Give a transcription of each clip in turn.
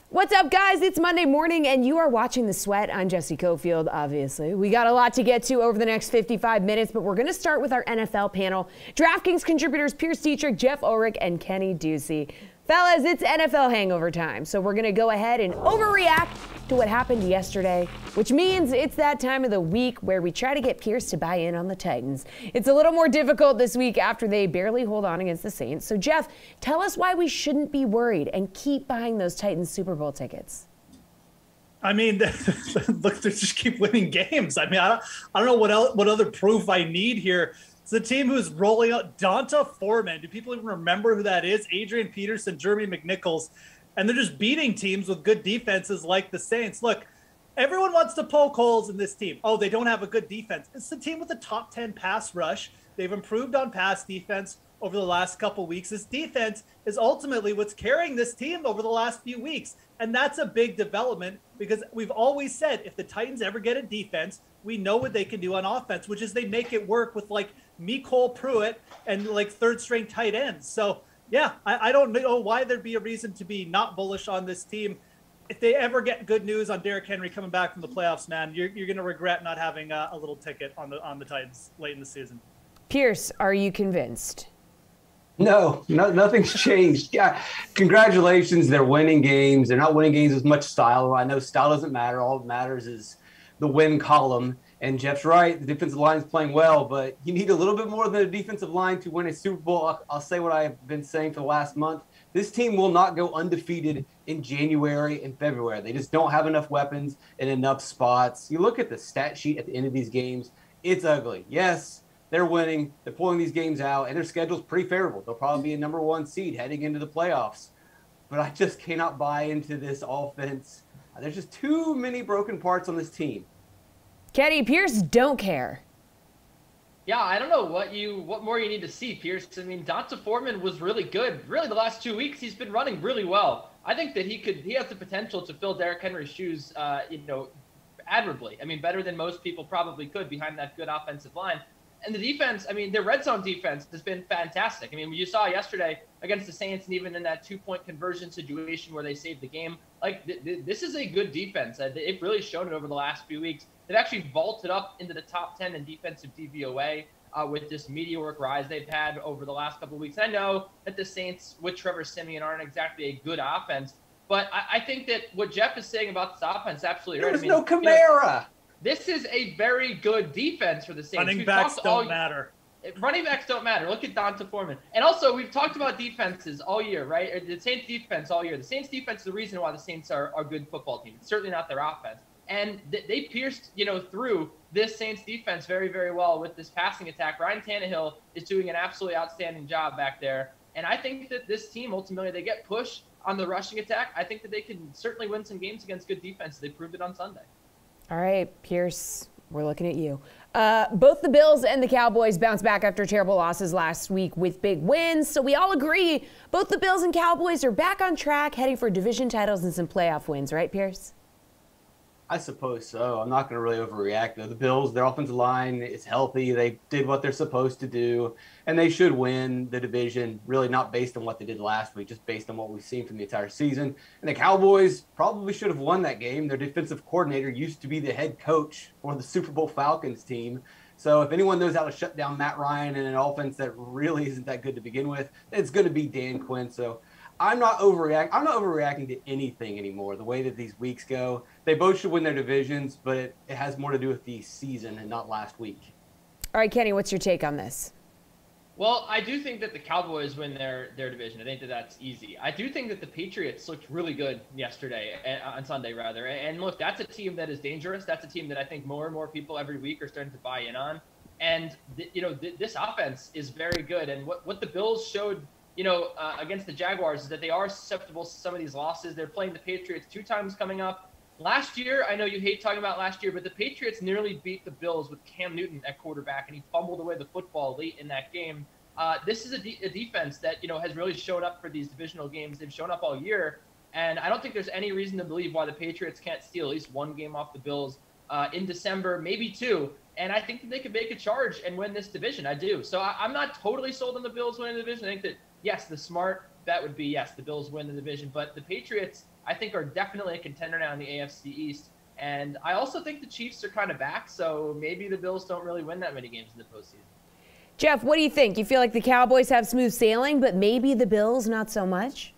What's up, guys? It's Monday morning, and you are watching The Sweat. I'm Jessie Coffield, obviously. We got a lot to get to over the next 55 minutes, but we're going to start with our NFL panel. Draftkings contributors Pierce Dietrich, Jeff Ulrich, and Kenny Ducey. Fellas, it's NFL hangover time, so we're going to go ahead and overreact to what happened yesterday, which means it's that time of the week where we try to get Pierce to buy in on the Titans. It's a little more difficult this week after they barely hold on against the Saints. So, Jeff, tell us why we shouldn't be worried and keep buying those Titans Super Bowl tickets. I mean, look, they just keep winning games. I mean, I don't know what other proof I need here. It's the team who's rolling out D'Onta Foreman. Do people even remember who that is? Adrian Peterson, Jeremy McNichols. And they're just beating teams with good defenses like the Saints. Look, everyone wants to poke holes in this team. Oh, they don't have a good defense. It's the team with the top 10 pass rush. They've improved on pass defense over the last couple weeks. This defense is ultimately what's carrying this team over the last few weeks. And that's a big development because we've always said if the Titans ever get a defense, we know what they can do on offense, which is they make it work with like Nicole Pruitt and like third string tight ends. So yeah, I don't know why there'd be a reason to be not bullish on this team. If they ever get good news on Derrick Henry coming back from the playoffs, man, you're going to regret not having a little ticket on the Titans late in the season. Pierce, are you convinced? No, nothing's changed. Yeah, congratulations. They're winning games. They're not winning games with much style. I know style doesn't matter. All that matters is the win column. And Jeff's right. The defensive line is playing well, but you need a little bit more than a defensive line to win a Super Bowl. I'll say what I've been saying for the last month. This team will not go undefeated in January and February. They just don't have enough weapons in enough spots. You look at the stat sheet at the end of these games, it's ugly. Yes, they're winning. They're pulling these games out, and their schedule's pretty favorable. They'll probably be a number one seed heading into the playoffs. But I just cannot buy into this offense. There's just too many broken parts on this team. Kenny, Pierce don't care. Yeah, I don't know what more you need to see, Pierce. I mean, D'Onta Foreman was really good. Really, the last 2 weeks, he's been running really well. I think that he has the potential to fill Derrick Henry's shoes, admirably. I mean, better than most people probably could behind that good offensive line. And the defense, I mean, their red zone defense has been fantastic. I mean, you saw yesterday against the Saints and even in that two-point conversion situation where they saved the game, like this is a good defense. They've really shown it over the last few weeks. They've actually vaulted up into the top 10 in defensive DVOA with this meteoric rise they've had over the last couple of weeks. And I know that the Saints with Trevor Siemian aren't exactly a good offense, but I think that what Jeff is saying about this offense is absolutely right. There's no Kamara. This is a very good defense for the Saints. Running backs don't matter. Running backs don't matter. Look at D'Onta Foreman. And also, we've talked about defenses all year, right? The Saints defense all year. The Saints defense is the reason why the Saints are a good football team. It's certainly not their offense. And they pierced, through this Saints defense very, very well with this passing attack. Ryan Tannehill is doing an absolutely outstanding job back there. And I think that this team, ultimately, they get pushed on the rushing attack. I think that they can certainly win some games against good defense. They proved it on Sunday. All right, Pierce, we're looking at you. Both the Bills and the Cowboys bounced back after terrible losses last week with big wins. So we all agree both the Bills and Cowboys are back on track, heading for division titles and some playoff wins, right, Pierce? I suppose so. I'm not going to really overreact, though. The Bills, their offensive line is healthy. They did what they're supposed to do, and they should win the division, really not based on what they did last week, just based on what we've seen from the entire season. And the Cowboys probably should have won that game. Their defensive coordinator used to be the head coach for the Super Bowl Falcons team. So if anyone knows how to shut down Matt Ryan and an offense that really isn't that good to begin with, it's going to be Dan Quinn. So I'm not overreacting to anything anymore. The way that these weeks go, they both should win their divisions, but it has more to do with the season and not last week. All right, Kenny, what's your take on this? Well, I do think that the Cowboys win their division. I think that that's easy. I do think that the Patriots looked really good yesterday, on Sunday rather. And look, that's a team that is dangerous. That's a team that I think more and more people every week are starting to buy in on. And this offense is very good. And what the Bills showed against the Jaguars is that they are susceptible to some of these losses. They're playing the Patriots 2 times coming up. Last year, I know you hate talking about last year, but the Patriots nearly beat the Bills with Cam Newton at quarterback, and he fumbled away the football late in that game. This is a defense that, has really shown up for these divisional games. They've shown up all year, and I don't think there's any reason to believe why the Patriots can't steal at least one game off the Bills in December, maybe 2. And I think that they could make a charge and win this division. I do. So I'm not totally sold on the Bills winning the division. I think that, yes, the smart bet would be, yes, the Bills win the division. But the Patriots, I think are definitely a contender now in the AFC East. And I also think the Chiefs are kind of back, so maybe the Bills don't really win that many games in the postseason. Jeff, what do you think? You feel like the Cowboys have smooth sailing, but maybe the Bills not so much?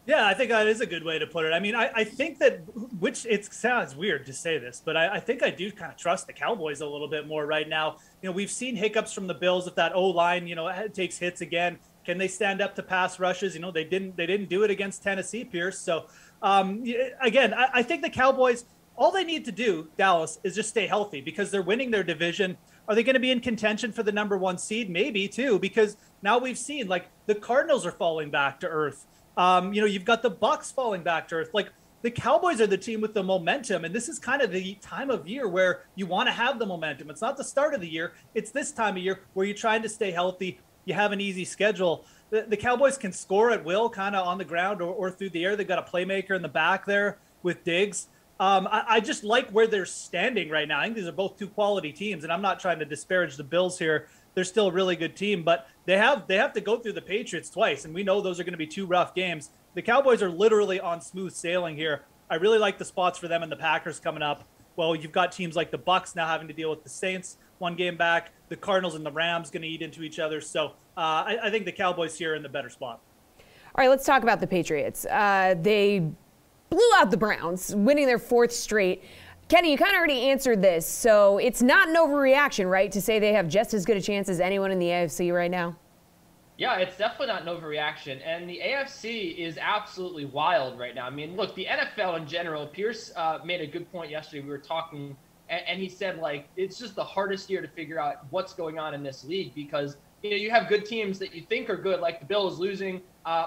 Yeah, I think that is a good way to put it. I mean, I think that, which it sounds weird to say this, but I think I do kind of trust the Cowboys a little bit more right now. You know, we've seen hiccups from the Bills. If that O-line, you know, takes hits again, can they stand up to pass rushes? You know, they didn't do it against Tennessee, Pierce. So, again, I think the Cowboys, all they need to do, Dallas, is just stay healthy because they're winning their division. Are they going to be in contention for the #1 seed? Maybe, too, because now we've seen, like, the Cardinals are falling back to earth. You know, you've got the Bucs falling back to earth. Like, the Cowboys are the team with the momentum, and this is kind of the time of year where you want to have the momentum. It's not the start of the year. It's this time of year where you're trying to stay healthy. You have an easy schedule. The Cowboys can score at will, kind of on the ground or through the air. They've got a playmaker in the back there with Diggs. I just like where they're standing right now. I think these are both two quality teams, and I'm not trying to disparage the Bills here. They're still a really good team, but they have to go through the Patriots twice, and we know those are going to be two rough games. The Cowboys are literally on smooth sailing here. I really like the spots for them and the Packers coming up. Well, you've got teams like the Bucs now having to deal with the Saints one game back. The Cardinals and the Rams going to eat into each other. So I think the Cowboys here are in the better spot. All right, let's talk about the Patriots. They blew out the Browns, winning their 4th straight. Kenny, you kind of already answered this, so it's not an overreaction, right, to say they have just as good a chance as anyone in the AFC right now? Yeah, it's definitely not an overreaction, and the AFC is absolutely wild right now. I mean, look, the NFL in general, Pierce made a good point yesterday. We were talking, and he said, like, it's just the hardest year to figure out what's going on in this league because, you know, you have good teams that you think are good, like the Bills losing.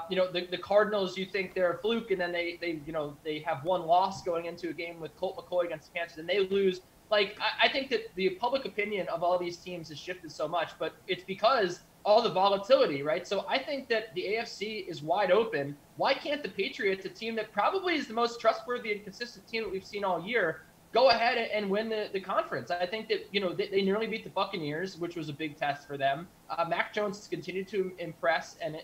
You know, the Cardinals, you think they're a fluke, and then they have one loss going into a game with Colt McCoy against the Panthers, and they lose. Like, I think that the public opinion of all these teams has shifted so much, but it's because all the volatility, right? So I think that the AFC is wide open. Why can't the Patriots, a team that probably is the most trustworthy and consistent team that we've seen all year, go ahead and win the conference? I think that, you know, they nearly beat the Buccaneers, which was a big test for them. Mac Jones has continued to impress and,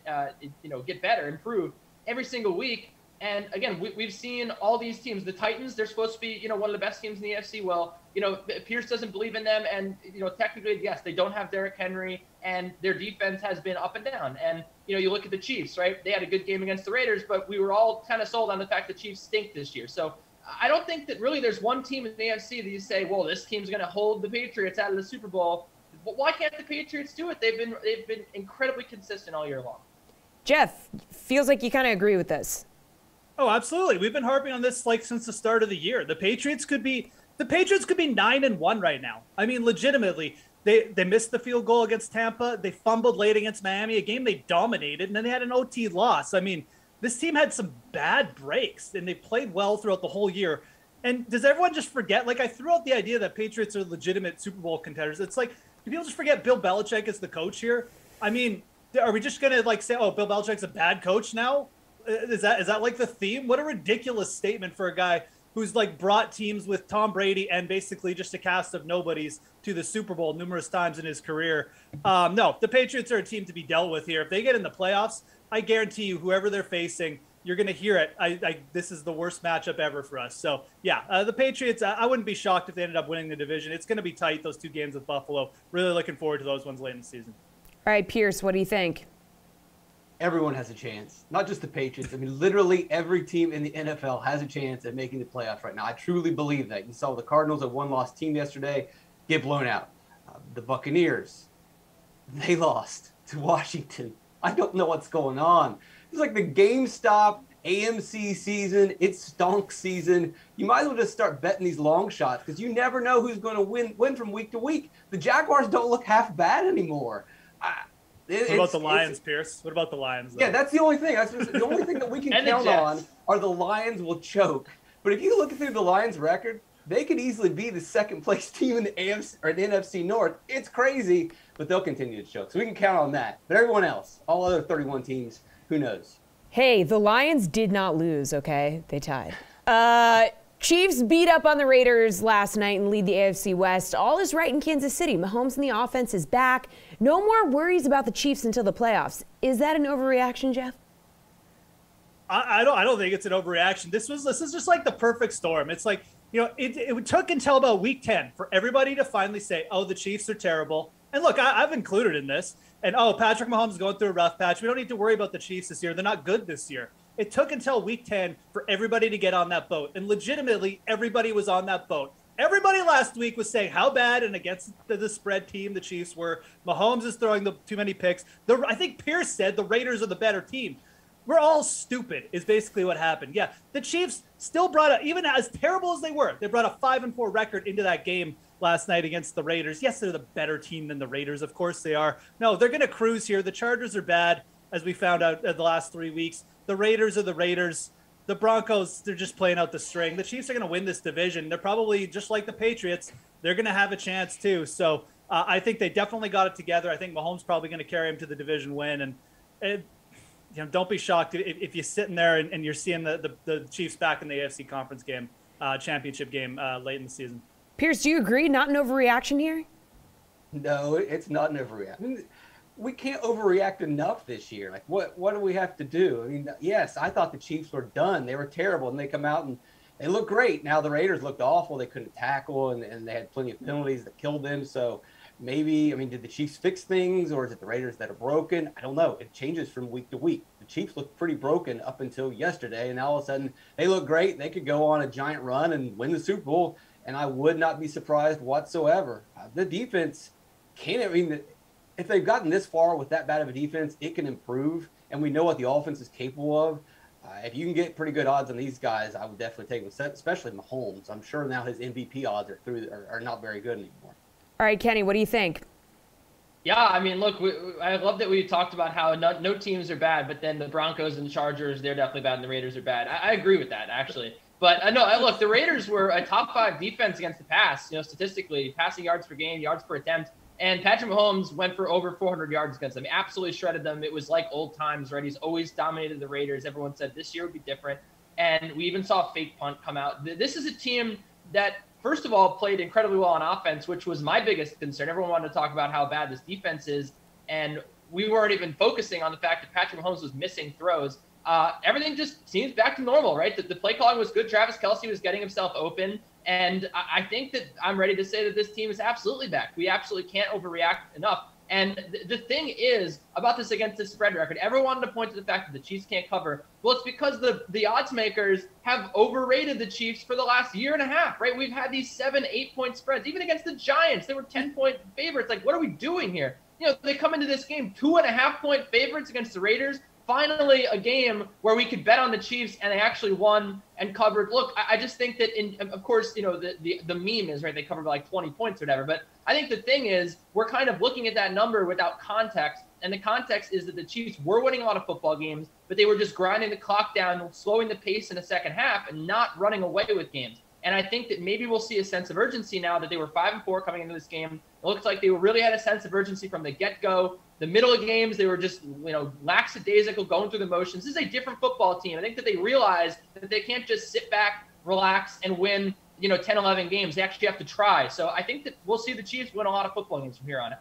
you know, get better, improve every single week. And again, we've seen all these teams. The Titans, they're supposed to be, you know, one of the best teams in the AFC. Well, you know, Pierce doesn't believe in them. And, you know, technically, yes, they don't have Derrick Henry and their defense has been up and down. And, you know, you look at the Chiefs, right? They had a good game against the Raiders, but we were all kind of sold on the fact the Chiefs stink this year. So I don't think that really there's one team in the AFC that you say, well, this team's going to hold the Patriots out of the Super Bowl. But why can't the Patriots do it? They've been incredibly consistent all year long. Jeff, feels like you kind of agree with this. Oh, absolutely. We've been harping on this like since the start of the year. The Patriots could be 9-1 right now. I mean, legitimately, they missed the field goal against Tampa. They fumbled late against Miami, a game they dominated, and then they had an OT loss. I mean, this team had some bad breaks, and they played well throughout the whole year. And does everyone just forget? Like, I threw out the idea that Patriots are legitimate Super Bowl contenders. It's like, do people just forget Bill Belichick is the coach here? I mean, are we just going to, like, say, oh, Bill Belichick's a bad coach now? Is that like the theme? What a ridiculous statement for a guy who's like brought teams with Tom Brady and basically just a cast of nobodies to the Super Bowl numerous times in his career. No, the Patriots are a team to be dealt with here. If they get in the playoffs, I guarantee you, whoever they're facing, you're going to hear it. This is the worst matchup ever for us. So, yeah, the Patriots, I wouldn't be shocked if they ended up winning the division. It's going to be tight, those 2 games with Buffalo. Really looking forward to those ones late in the season. All right, Pierce, what do you think? Everyone has a chance, not just the Patriots. I mean, literally every team in the NFL has a chance at making the playoffs right now. I truly believe that. You saw the Cardinals, a one-loss team yesterday, get blown out. The Buccaneers, they lost to Washington. I don't know what's going on. It's like the GameStop AMC season. It's stonk season. You might as well just start betting these long shots because you never know who's going to win from week to week. The Jaguars don't look half bad anymore. What about the Lions, Pierce? What about the Lions, though? Yeah, that's the only thing. That's the only thing that we can count on are the Lions will choke. But if you look through the Lions' record, they could easily be the second-place team in the AFC or the NFC North. It's crazy, but they'll continue to choke. So we can count on that. But everyone else, all other 31 teams, who knows? Hey, the Lions did not lose, okay? They tied. Chiefs beat up on the Raiders last night and lead the AFC West. All is right in Kansas City. Mahomes in the offense is back. No more worries about the Chiefs until the playoffs. Is that an overreaction, Jeff? I don't think it's an overreaction. This is just like the perfect storm. It's like, it took until about week 10 for everybody to finally say, oh, the Chiefs are terrible. And look, I've included in this. And, Patrick Mahomes is going through a rough patch. We don't need to worry about the Chiefs this year. They're not good this year. It took until week 10 for everybody to get on that boat. And legitimately, everybody was on that boat. Everybody last week was saying how bad and against the spread team the Chiefs were. Mahomes is throwing too many picks. I think Pierce said the Raiders are the better team. We're all stupid is basically what happened. Yeah, the Chiefs still even as terrible as they were, they brought a 5-4 record into that game last night against the Raiders. Yes, they're the better team than the Raiders. Of course they are. No, they're going to cruise here. The Chargers are bad, as we found out the last 3 weeks. The Raiders are the Raiders. The Broncos, they're just playing out the string. The Chiefs are going to win this division. They're probably just like the Patriots. They're going to have a chance too. So I think they definitely got it together. I think Mahomes probably going to carry him to the division win. And don't be shocked if you're sitting there and you're seeing the Chiefs back in the AFC conference game, championship game late in the season. Pierce, do you agree? Not an overreaction here? No, it's not an overreaction. We can't overreact enough this year. Like, what do we have to do? I mean, yes, I thought the Chiefs were done. They were terrible, and they come out and they look great. Now the Raiders looked awful. They couldn't tackle, and they had plenty of penalties that killed them. So maybe, did the Chiefs fix things, or is it the Raiders that are broken? I don't know. It changes from week to week. The Chiefs looked pretty broken up until yesterday, and now all of a sudden they look great. They could go on a giant run and win the Super Bowl, and I would not be surprised whatsoever. The defense can't, if they've gotten this far with that bad of a defense, it can improve, and we know what the offense is capable of. If you can get pretty good odds on these guys, I would definitely take them, especially Mahomes. I'm sure now his MVP odds are not very good anymore. All right, Kenny, what do you think? Yeah, look, I love that we talked about how no teams are bad, but then the Broncos and the Chargers, they're definitely bad, and the Raiders are bad. I agree with that, actually. But look, the Raiders were a top 5 defense against the pass, statistically, passing yards per game, yards per attempt. And Patrick Mahomes went for over 400 yards against them. He absolutely shredded them. It was like old times, right? He's always dominated the Raiders. Everyone said this year would be different. And we even saw a fake punt come out. This is a team that, first of all, played incredibly well on offense, which was my biggest concern. Everyone wanted to talk about how bad this defense is. And we weren't even focusing on the fact that Patrick Mahomes was missing throws. Everything just seems back to normal, right? The play calling was good. Travis Kelce was getting himself open. And I think that I'm ready to say that this team is absolutely back. We absolutely can't overreact enough. And the thing is about this against the spread record, everyone wanted to point to the fact that the Chiefs can't cover. Well, it's because the odds makers have overrated the Chiefs for the last year and a half, right? We've had these 7-8 point spreads. Even against the Giants, they were 10-point favorites. Like, what are we doing here? They come into this game 2.5 point favorites against the Raiders. Finally, a game where we could bet on the Chiefs, and they actually won and covered. Look, I just think that, of course, the meme is, right, they covered like 20 points or whatever. But I think the thing is, we're kind of looking at that number without context. And the context is that the Chiefs were winning a lot of football games, but they were just grinding the clock down, slowing the pace in the second half, and not running away with games. And I think that maybe we'll see a sense of urgency now that they were 5-4 coming into this game. It looks like they really had a sense of urgency from the get-go. The middle of games, they were just, lackadaisical, going through the motions. This is a different football team. I think that they realized that they can't just sit back, relax, and win, 10, 11 games. They actually have to try. So I think that we'll see the Chiefs win a lot of football games from here on out.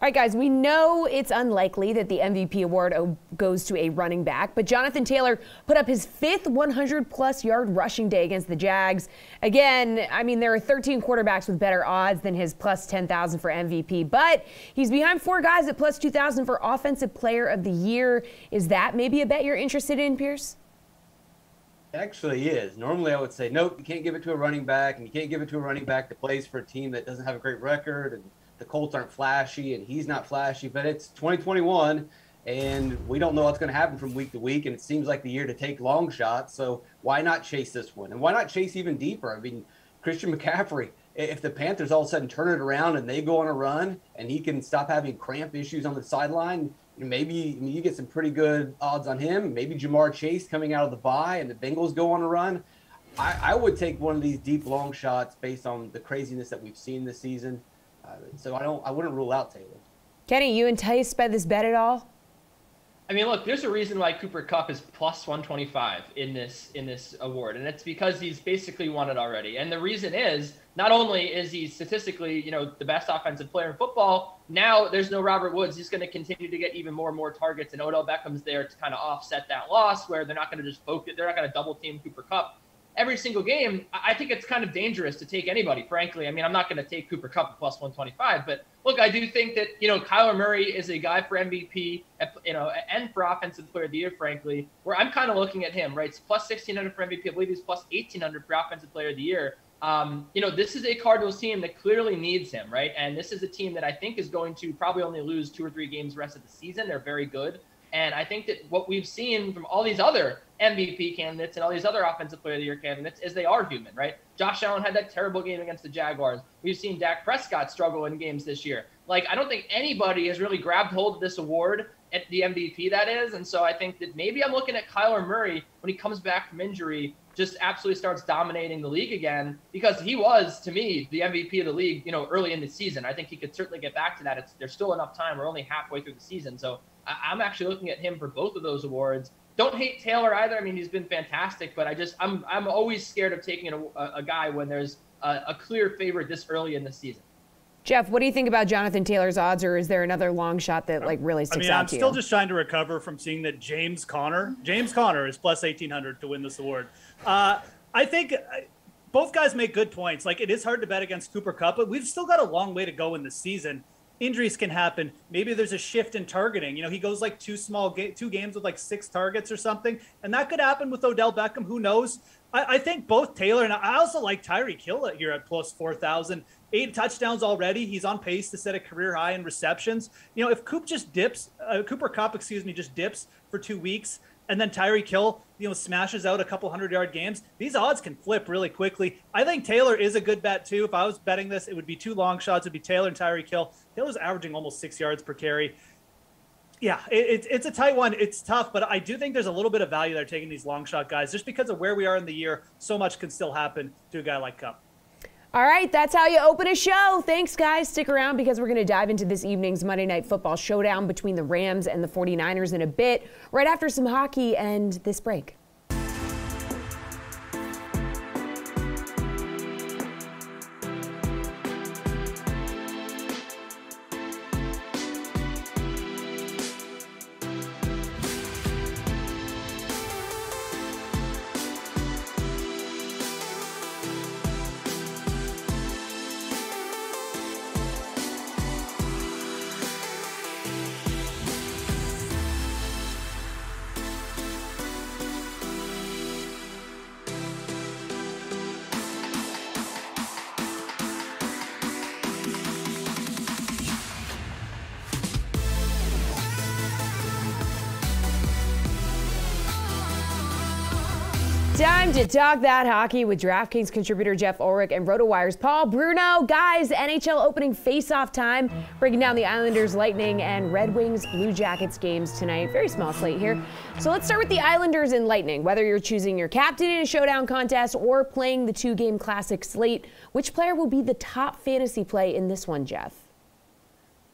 All right, guys, we know it's unlikely that the MVP award goes to a running back, but Jonathan Taylor put up his 5th 100-plus yard rushing day against the Jags. Again, there are 13 quarterbacks with better odds than his plus 10,000 for MVP, but he's behind 4 guys at plus 2,000 for Offensive Player of the Year. Is that maybe a bet you're interested in, Pierce? It actually is. Normally I would say, nope, you can't give it to a running back, and you can't give it to a running back that plays for a team that doesn't have a great record, and the Colts aren't flashy, and he's not flashy, but it's 2021, and we don't know what's going to happen from week to week, and it seems like the year to take long shots, so why not chase this one? And why not chase even deeper? Christian McCaffrey, if the Panthers all of a sudden turn it around and they go on a run, and he can stop having cramp issues on the sideline, maybe you get some pretty good odds on him. Maybe Jamar Chase coming out of the bye, and the Bengals go on a run. I would take one of these deep, long shots based on the craziness that we've seen this season. So I wouldn't rule out Taylor. Kenny, you enticed by this bet at all? I mean, look, there's a reason why Cooper Kupp is plus 125 in this award, and it's because he's basically won it already. And the reason is not only is he statistically, the best offensive player in football, now there's no Robert Woods. He's going to continue to get even more and more targets, and Odell Beckham's there to kind of offset that loss, where they're not going to just focus, they're not going to double team Cooper Kupp every single game. I think it's kind of dangerous to take anybody, frankly. I mean, I'm not going to take Cooper Kupp at plus 125, but look, I do think that, Kyler Murray is a guy for MVP, and for Offensive Player of the Year, frankly, where I'm kind of looking at him, right? It's plus 1,600 for MVP. I believe he's plus 1,800 for Offensive Player of the Year. This is a Cardinals team that clearly needs him, right? And this is a team that I think is going to probably only lose 2 or 3 games the rest of the season. They're very good. And I think that what we've seen from all these other MVP candidates and all these other Offensive Player of the Year candidates is they are human, right? Josh Allen had that terrible game against the Jaguars. We've seen Dak Prescott struggle in games this year. Like, I don't think anybody has really grabbed hold of this award at the MVP, that is. And so I think that maybe I'm looking at Kyler Murray when he comes back from injury, just absolutely starts dominating the league again, because he was, to me, the MVP of the league, early in the season. I think he could certainly get back to that. There's still enough time. We're only halfway through the season. So I'm actually looking at him for both of those awards. Don't hate Taylor either. I mean, he's been fantastic, but I'm always scared of taking a guy when there's a clear favorite this early in the season. Jeff, what do you think about Jonathan Taylor's odds, or is there another long shot that really sticks out to you? I'm still just trying to recover from seeing that James Conner is plus 1,800 to win this award. I think both guys make good points. Like, it is hard to bet against Cooper Kupp, but we've still got a long way to go in the season. Injuries can happen. Maybe there's a shift in targeting. He goes like 2 games with like 6 targets or something, and that could happen with Odell Beckham. Who knows? I think both Taylor and I also like Tyreek Hill here at plus 4,000. 8 touchdowns already. He's on pace to set a career high in receptions. If Cooper Kupp just dips for 2 weeks, and then Tyreek Hill, smashes out a couple 100-yard games, these odds can flip really quickly. I think Taylor is a good bet too. If I was betting this, it would be 2 long shots. It'd be Taylor and Tyreek Hill. Taylor's averaging almost 6 yards per carry. Yeah, it's a tight one. It's tough, but I do think there's a little bit of value there taking these long shot guys, just because of where we are in the year. So much can still happen to a guy like Kupp. All right, that's how you open a show. Thanks, guys. Stick around because we're going to dive into this evening's Monday Night Football showdown between the Rams and the 49ers in a bit, right after some hockey and this break. Time to talk that hockey with Draftkings contributor Jeff Ulrich and RotoWire's Paul Bruno. Guys, NHL opening face-off time. Breaking down the Islanders, Lightning, and Red Wings, Blue Jackets games tonight. Very small slate here. So let's start with the Islanders and Lightning. Whether you're choosing your captain in a showdown contest or playing the 2-game classic slate, which player will be the top fantasy play in this one, Jeff?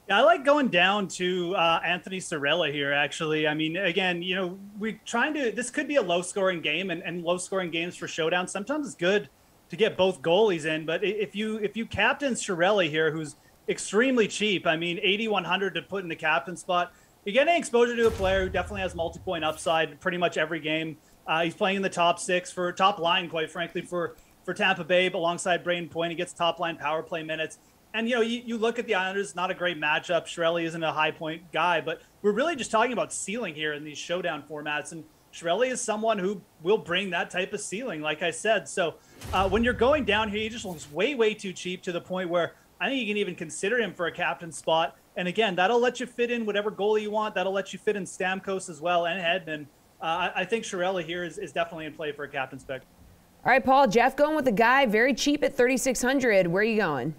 Yeah, I like going down to Anthony Cirella here, actually. I mean, again, this could be a low-scoring game, and low-scoring games for showdown, sometimes it's good to get both goalies in. But if you captain Cirella here, who's extremely cheap, I mean, 8,100 to put in the captain spot, you're getting exposure to a player who definitely has multi-point upside pretty much every game. He's playing in the top 6 for top line, quite frankly, for Tampa Bay, alongside Braden Point. He gets top-line power play minutes. And, you look at the Islanders, not a great matchup. Chiarelli isn't a high-point guy, but we're really just talking about ceiling here in these showdown formats. And Chiarelli is someone who will bring that type of ceiling, like I said. So when you're going down here, he just looks way, way too cheap to the point where I think you can even consider him for a captain spot. And, again, that'll let you fit in whatever goalie you want. That'll let you fit in Stamkos as well and Hedman. I think Chiarelli here is definitely in play for a captain's pick. All right, Paul, Jeff going with a guy very cheap at 3,600. Where are you going?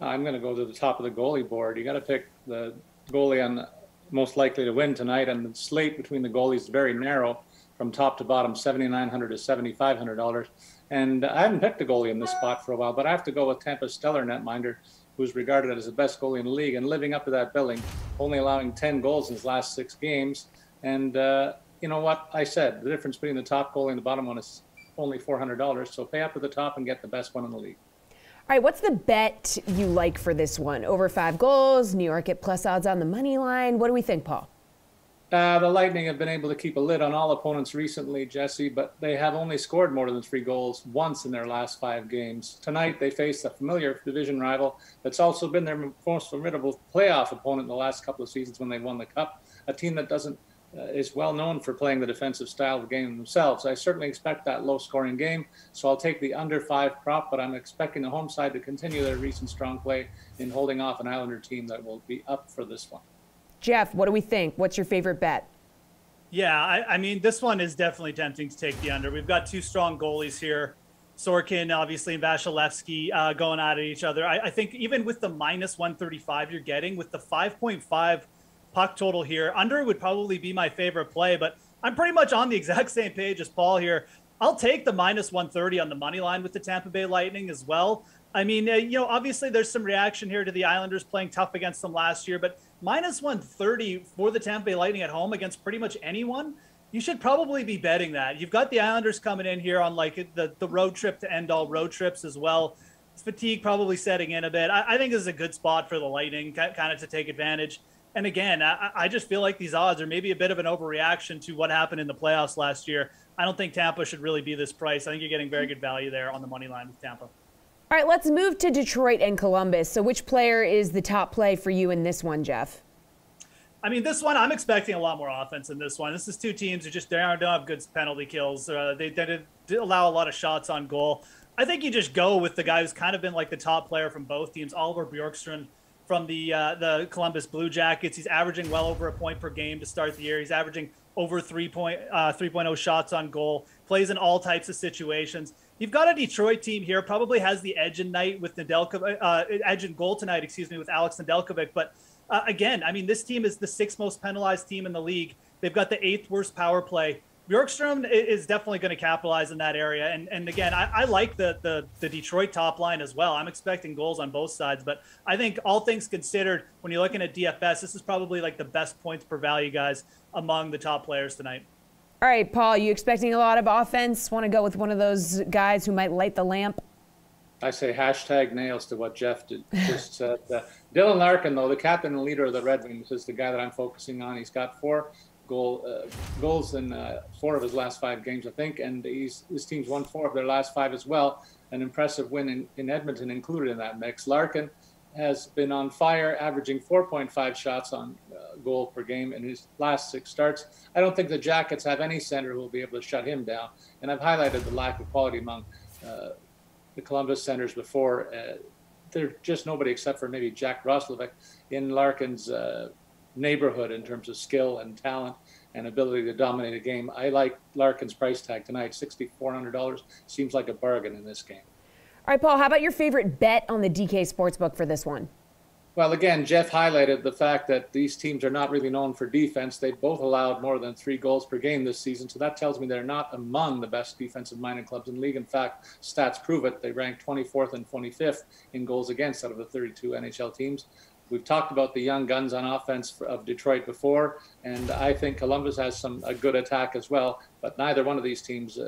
I'm going to go to the top of the goalie board. You got to pick the goalie on most likely to win tonight, and the slate between the goalies is very narrow, from top to bottom, $7,900 to $7,500. And I haven't picked a goalie in this spot for a while, but I have to go with Tampa's stellar netminder, who's regarded as the best goalie in the league and living up to that billing, only allowing 10 goals in his last 6 games. And you know what I said, the difference between the top goalie and the bottom one is only $400. So pay up to the top and get the best one in the league. All right, what's the bet you like for this one? Over 5 goals, New York at plus odds on the money line. What do we think, Paul? The Lightning have been able to keep a lid on all opponents recently, Jesse, but they have only scored more than 3 goals once in their last 5 games. Tonight, they face a familiar division rival that's also been their most formidable playoff opponent in the last couple of seasons when they won the Cup, a team that is well known for playing the defensive style of the game themselves. I certainly expect that low-scoring game, so I'll take the under 5 prop, but I'm expecting the home side to continue their recent strong play in holding off an Islander team that will be up for this one. Jeff, what do we think? What's your favorite bet? Yeah, I mean, this one is definitely tempting to take the under. We've got 2 strong goalies here. Sorkin, obviously, and Vasilevsky going at each other. I think even with the minus 135 you're getting, with the 5.5 puck total here, under would probably be my favorite play, but I'm pretty much on the exact same page as Paul here. I'll take the minus 130 on the money line with the Tampa Bay Lightning as well. I mean, obviously there's some reaction here to the Islanders playing tough against them last year, but minus 130 for the Tampa Bay Lightning at home against pretty much anyone, you should probably be betting that. You've got the Islanders coming in here on like the road trip to end all road trips as well. It's fatigue probably setting in a bit. I think this is a good spot for the Lightning kind of to take advantage. And again, I just feel like these odds are maybe a bit of an overreaction to what happened in the playoffs last year. I don't think Tampa should really be this price. I think you're getting very good value there on the money line with Tampa. All right, let's move to Detroit and Columbus. So which player is the top play for you in this one, Jeff? I mean, this one, I'm expecting a lot more offense in this one. This is 2 teams who just don't have good penalty kills. They did allow a lot of shots on goal. I think you just go with the guy who's kind of been like the top player from both teams, Oliver Bjorkstrand from the Columbus Blue Jackets. He's averaging well over a point per game to start the year. He's averaging over 3.0 shots on goal, plays in all types of situations. You've got a Detroit team here, probably has the edge in night with edge in goal tonight, with Alex Nedeljkovic. But again, I mean, this team is the 6th most penalized team in the league. They've got the 8th worst power play. Bjorkstrand is definitely going to capitalize in that area. And again, I like the Detroit top line as well. I'm expecting goals on both sides. But I think all things considered, when you're looking at DFS, this is probably like the best points per value guys among the top players tonight. All right, Paul, you expecting a lot of offense? Want to go with one of those guys who might light the lamp? I say hashtag nails to what Jeff just said. Dylan Larkin, though, the captain and leader of the Red Wings, is the guy that I'm focusing on. He's got 4 goals in 4 of his last 5 games, I think, and his team's won 4 of their last 5 as well. An impressive win in Edmonton included in that mix. Larkin has been on fire, averaging 4.5 shots on goal per game in his last 6 starts. I don't think the Jackets have any center who will be able to shut him down, and I've highlighted the lack of quality among the Columbus centers before. They're just nobody except for maybe Jack Roslovic in Larkin's neighborhood in terms of skill and talent and ability to dominate a game. I like Larkin's price tag tonight. $6,400 seems like a bargain in this game. All right, Paul, how about your favorite bet on the DK Sportsbook for this one? Well, again, Jeff highlighted the fact that these teams are not really known for defense. They both allowed more than 3 goals per game this season, so that tells me they're not among the best defensive-minded clubs in the league. In fact, stats prove it. They rank 24th and 25th in goals against out of the 32 NHL teams. We've talked about the young guns on offense of Detroit before, and I think Columbus has a good attack as well, but neither one of these teams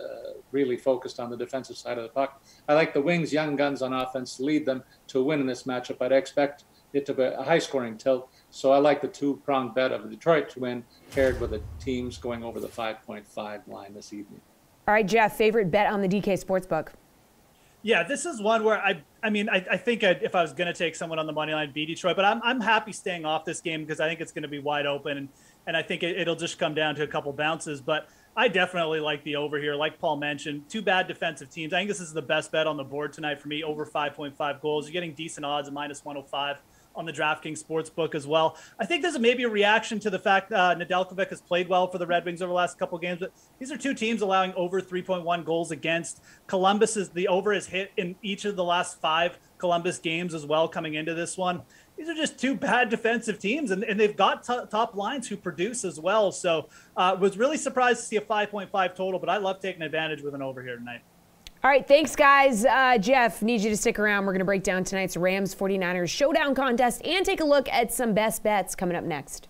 really focused on the defensive side of the puck. I like the Wings' young guns on offense to lead them to a win in this matchup. I'd expect it to be a high-scoring tilt, so I like the 2-pronged bet of Detroit to win, paired with the teams going over the 5.5 line this evening. All right, Jeff, favorite bet on the DK Sportsbook? Yeah, this is one where I think if I was going to take someone on the money line, be Detroit, but I'm happy staying off this game because I think it's going to be wide open, and I think it'll just come down to a couple bounces. But I definitely like the over here, like Paul mentioned. 2 bad defensive teams. I think this is the best bet on the board tonight for me, over 5.5 goals. You're getting decent odds at minus 105 on the DraftKings Sportsbook as well. I think there's maybe a reaction to the fact Nedeljkovic has played well for the Red Wings over the last couple of games, but these are 2 teams allowing over 3.1 goals against. The over is hit in each of the last 5 Columbus games as well coming into this one. These are just 2 bad defensive teams, and they've got top lines who produce as well. So was really surprised to see a 5.5 total, but I love taking advantage with an over here tonight. All right, thanks, guys. Jeff, need you to stick around. We're going to break down tonight's Rams-49ers showdown contest and take a look at some best bets coming up next.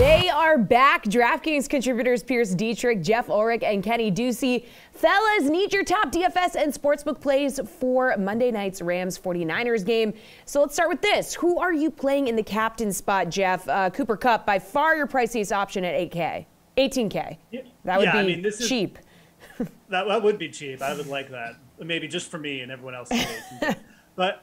They are back. Draftkings contributors Pierce Dietrich, Jeff Ulrich, and Kenny Ducey. Fellas, need your top DFS and sportsbook plays for Monday night's Rams 49ers game. So let's start with this. Who are you playing in the captain spot, Jeff? Cooper Kupp, by far your priciest option at 18K. That would be this cheap. That would be cheap. I would like that. Maybe just for me and everyone else. But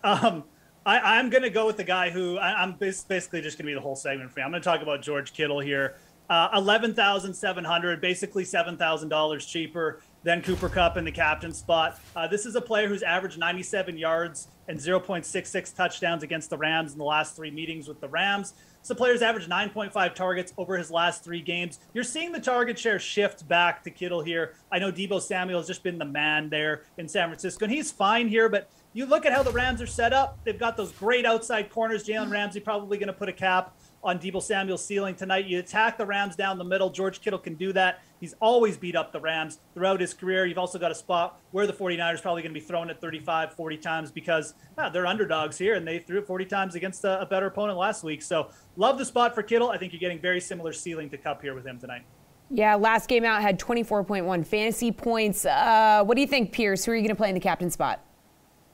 I'm going to go with the guy who I'm basically just going to be the whole segment for me. I'm going to talk about George Kittle here. $11,700, basically $7,000 cheaper than Cooper Kupp in the captain spot. This is a player who's averaged 97 yards and 0.66 touchdowns against the Rams in the last 3 meetings with the Rams. So player's averaged 9.5 targets over his last 3 games. You're seeing the target share shift back to Kittle here. I know Deebo Samuel has just been the man there in San Francisco, and he's fine here, but you look at how the Rams are set up. They've got those great outside corners. Jalen Ramsey probably going to put a cap on Deebo Samuel's ceiling tonight. You attack the Rams down the middle. George Kittle can do that. He's always beat up the Rams throughout his career. You've also got a spot where the 49ers probably going to be throwing it 35, 40 times because they're underdogs here, and they threw it 40 times against a better opponent last week. So love the spot for Kittle. I think you're getting very similar ceiling to Kupp here with him tonight. Yeah, last game out had 24.1 fantasy points. What do you think, Pierce? Who are you going to play in the captain spot?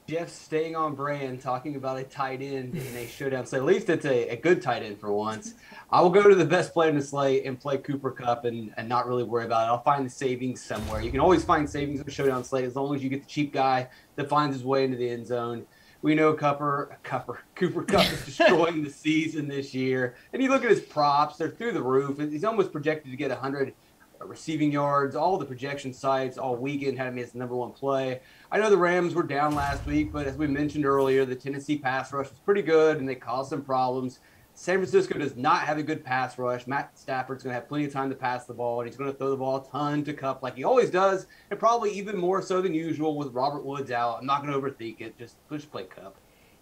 Jeff staying on brand, talking about a tight end in a showdown. So at least it's a good tight end for once. I will go to the best player in the slate and play Cooper Kupp and not really worry about it. I'll find the savings somewhere. You can always find savings in a showdown slate as long as you get the cheap guy that finds his way into the end zone. We know Cooper Kupp is destroying the season this year. And you look at his props, they're through the roof. He's almost projected to get 100 receiving yards. All the projection sites all weekend had him as the #1 play. I know the Rams were down last week, but as we mentioned earlier, the Tennessee pass rush was pretty good, and they caused some problems. San Francisco does not have a good pass rush. Matt Stafford's going to have plenty of time to pass the ball, and he's going to throw the ball a ton to Kupp like he always does, and probably even more so than usual with Robert Woods out. I'm not going to overthink it. Just play Kupp.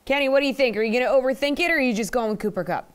Kenny, what do you think? Are you going to overthink it, or are you just going with Cooper Kupp?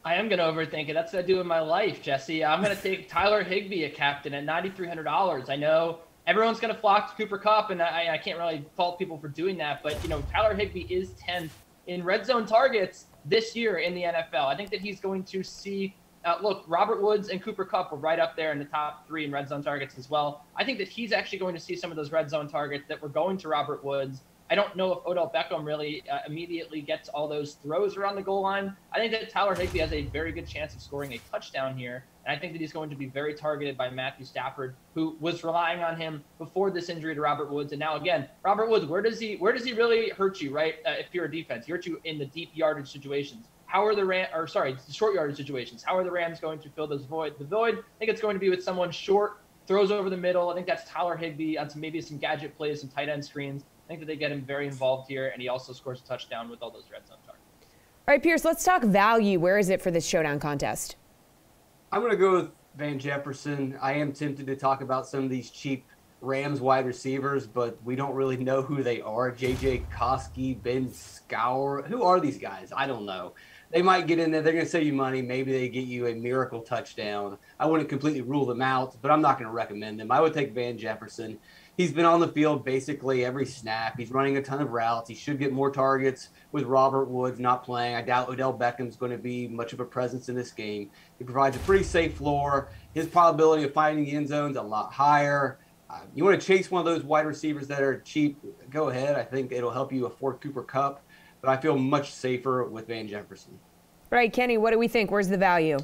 I am going to overthink it. That's what I do in my life, Jesse. I'm going to take Tyler Higbee, a captain, at $9,300. I know everyone's going to flock to Cooper Kupp, and I can't really fault people for doing that. But, Tyler Higbee is 10th in red zone targets this year in the NFL. I think that he's going to see look, Robert Woods and Cooper Kupp were right up there in the top 3 in red zone targets as well. I think that he's actually going to see some of those red zone targets that were going to Robert Woods. I don't know if Odell Beckham really immediately gets all those throws around the goal line. I think that Tyler Higbee has a very good chance of scoring a touchdown here. And I think that he's going to be very targeted by Matthew Stafford, who was relying on him before this injury to Robert Woods. And now again, Robert Woods, where does he really hurt you, right? If you're a defense, he hurts you in the deep yardage situations. How are the short yardage situations? How are the Rams going to fill the void? I think it's going to be with someone short, throws over the middle. I think that's Tyler Higbee on maybe some gadget plays, some tight end screens. I think that they get him very involved here, and he also scores a touchdown with all those red zone targets. All right, Pierce, let's talk value. Where is it for this showdown contest? I'm going to go with Van Jefferson. I am tempted to talk about some of these cheap Rams wide receivers, but we don't really know who they are. J.J. Koski, Ben Scour. Who are these guys? I don't know. They might get in there. They're going to save you money. Maybe they get you a miracle touchdown. I wouldn't completely rule them out, but I'm not going to recommend them. I would take Van Jefferson. He's been on the field basically every snap. He's running a ton of routes. He should get more targets with Robert Woods not playing. I doubt Odell Beckham's going to be much of a presence in this game. He provides a pretty safe floor. His probability of finding the end zone's a lot higher. You want to chase one of those wide receivers that are cheap, go ahead. I think it'll help you afford Cooper Kupp, but I feel much safer with Van Jefferson. Right, Kenny, what do we think? Where's the value?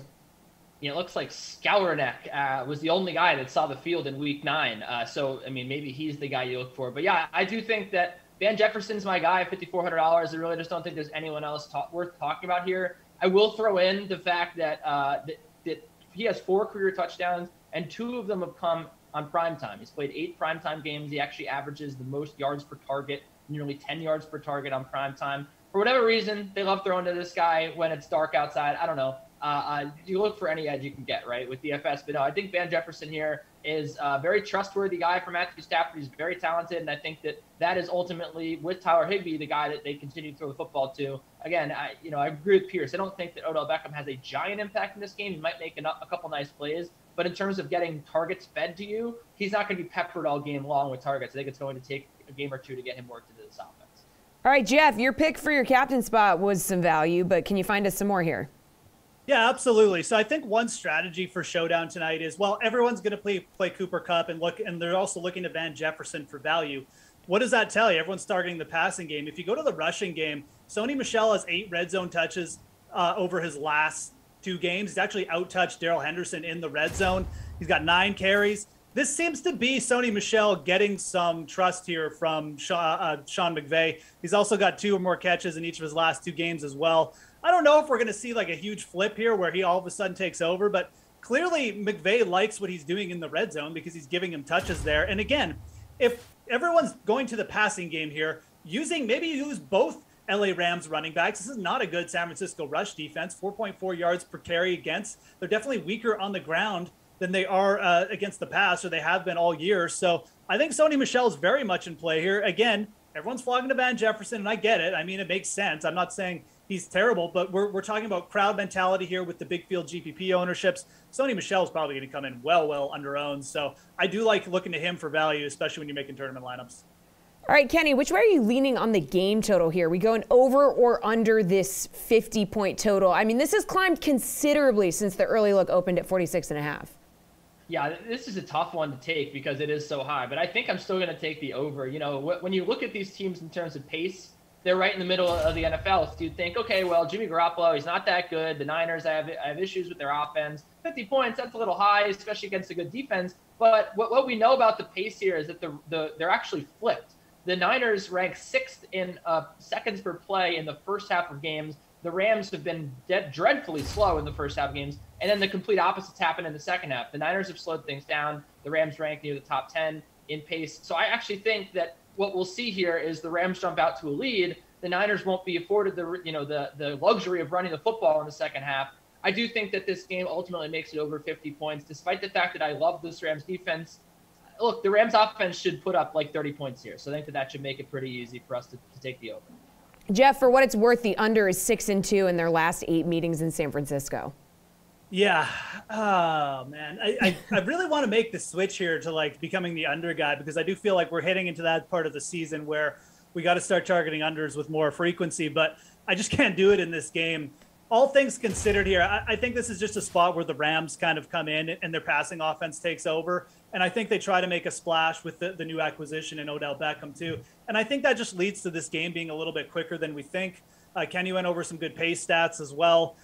It looks like Skowronek was the only guy that saw the field in week 9. So, maybe he's the guy you look for. But, yeah, I do think that Van Jefferson's my guy at $5,400. I really just don't think there's anyone else worth talking about here. I will throw in the fact that that he has 4 career touchdowns, and 2 of them have come on primetime. He's played 8 primetime games. He actually averages the most yards per target, nearly 10 yards per target on primetime. For whatever reason, they love throwing to this guy when it's dark outside. I don't know. You look for any edge you can get, right, with DFS. But no, I think Van Jefferson here is a very trustworthy guy for Matthew Stafford. He's very talented, and I think that is ultimately, with Tyler Higbee, the guy that they continue to throw the football to. Again, I agree with Pierce. I don't think that Odell Beckham has a giant impact in this game. He might make a couple nice plays, but in terms of getting targets fed to you, he's not going to be peppered all game long with targets. I think it's going to take a game or 2 to get him worked into this offense. All right, Jeff, your pick for your captain spot was some value, but can you find us some more here? Yeah, absolutely. So I think one strategy for Showdown tonight is, well, everyone's going to play Cooper Kupp and they're also looking to Van Jefferson for value. What does that tell you? Everyone's targeting the passing game. If you go to the rushing game, Sony Michel has 8 red zone touches over his last 2 games. He's actually out-touched Darrell Henderson in the red zone. He's got 9 carries. This seems to be Sony Michel getting some trust here from Sean McVay. He's also got 2 or more catches in each of his last 2 games as well. I don't know if we're going to see like a huge flip here where he all of a sudden takes over, but clearly McVay likes what he's doing in the red zone because he's giving him touches there. And again, if everyone's going to the passing game here, maybe use both LA Rams running backs. This is not a good San Francisco rush defense, 4.4 yards per carry against. They're definitely weaker on the ground than they are against the pass, or they have been all year. So I think Sony Michel is very much in play here. Again, everyone's flogging to Van Jefferson, and I get it. I mean, it makes sense. I'm not saying he's terrible, but we're talking about crowd mentality here with the big field GPP ownerships. Sony Michel is probably going to come in well under owned. So I do like looking to him for value, especially when you're making tournament lineups. All right, Kenny, which way are you leaning on the game total here? We going over or under this 50-point total? I mean, this has climbed considerably since the early look opened at 46.5. Yeah, this is a tough one to take because it is so high, but I think I'm still going to take the over. You know, when you look at these teams in terms of pace, they're right in the middle of the NFL. So you'd think, okay, well, Jimmy Garoppolo, he's not that good. The Niners, I have issues with their offense. 50 points, that's a little high, especially against a good defense. But what we know about the pace here is that they're actually flipped. The Niners rank 6th in seconds per play in the first half of games. The Rams have been dreadfully slow in the first half of games, and then the complete opposites happen in the second half. The Niners have slowed things down. The Rams rank near the top 10 in pace. So I actually think that what we'll see here is the Rams jump out to a lead. The Niners won't be afforded the luxury of running the football in the second half. I do think that this game ultimately makes it over 50 points, despite the fact that I love this Rams defense. Look, the Rams offense should put up like 30 points here, so I think that should make it pretty easy for us to take the over. Jeff, for what it's worth, the under is 6-2 in their last 8 meetings in San Francisco. Yeah. Oh, man. I really want to make the switch here to like becoming the under guy because I do feel like we're heading into that part of the season where we got to start targeting unders with more frequency, but I just can't do it in this game. All things considered here, I think this is just a spot where the Rams kind of come in and their passing offense takes over. And I think they try to make a splash with the new acquisition in Odell Beckham too. And I think that just leads to this game being a little bit quicker than we think. Kenny went over some good pace stats as well.